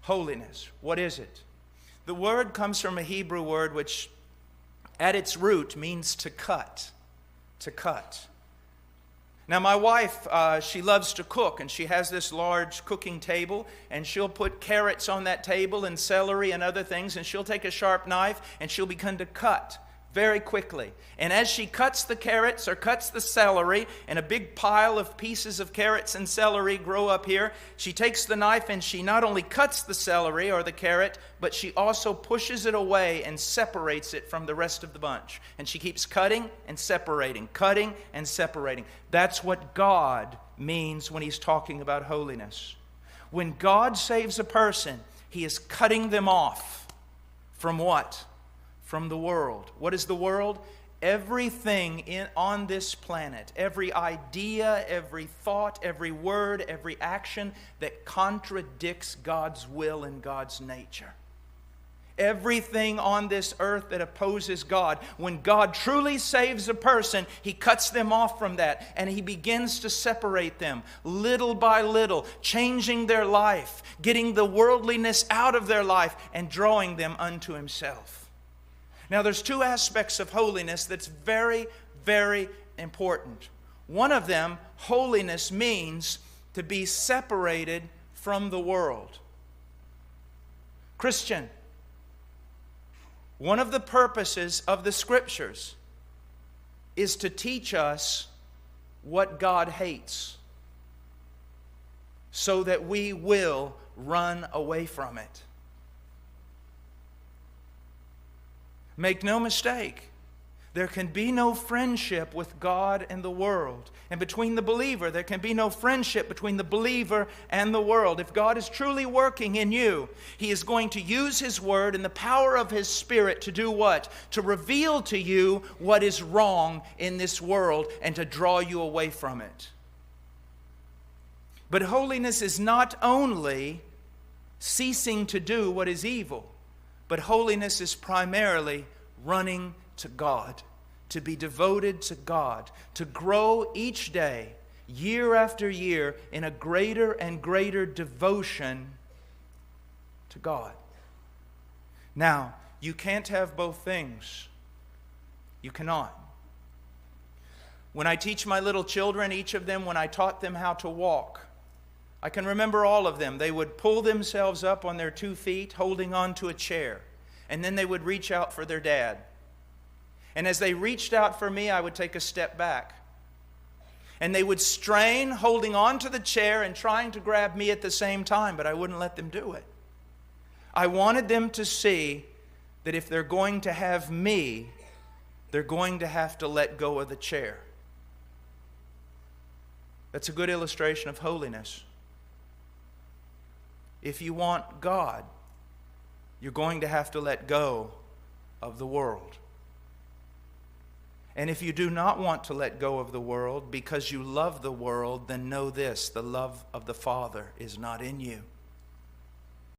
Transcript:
Holiness. What is it? The word comes from a Hebrew word which at its root means to cut. To cut. Now my wife, she loves to cook, and she has this large cooking table, and she'll put carrots on that table and celery and other things, and she'll take a sharp knife and she'll begin to cut very quickly. And as she cuts the carrots or cuts the celery, and a big pile of pieces of carrots and celery grow up here, she takes the knife and she not only cuts the celery or the carrot, but she also pushes it away and separates it from the rest of the bunch. And she keeps cutting and separating, cutting and separating. That's what God means when He's talking about holiness. When God saves a person, He is cutting them off from what? From the world. What is the world? Everything on this planet, every idea, every thought, every word, every action that contradicts God's will and God's nature. Everything on this earth that opposes God. When God truly saves a person, He cuts them off from that, and He begins to separate them little by little, changing their life, getting the worldliness out of their life, and drawing them unto Himself. Now, there's two aspects of holiness that's very, very important. One of them, holiness means to be separated from the world. Christian, one of the purposes of the Scriptures is to teach us what God hates, so that we will run away from it. Make no mistake, there can be no friendship with God and the world. And between the believer, there can be no friendship between the believer and the world. If God is truly working in you, He is going to use His Word and the power of His Spirit to do what? To reveal to you what is wrong in this world and to draw you away from it. But holiness is not only ceasing to do what is evil, but holiness is primarily running to God, to be devoted to God, to grow each day, year after year, in a greater and greater devotion to God. Now, you can't have both things. You cannot. When I teach my little children, each of them, when I taught them how to walk, I can remember all of them. They would pull themselves up on their 2 feet, holding on to a chair. And then they would reach out for their dad. And as they reached out for me, I would take a step back. And they would strain, holding on to the chair and trying to grab me at the same time, but I wouldn't let them do it. I wanted them to see that if they're going to have me, they're going to have to let go of the chair. That's a good illustration of holiness. If you want God, you're going to have to let go of the world. And if you do not want to let go of the world because you love the world, then know this: the love of the Father is not in you.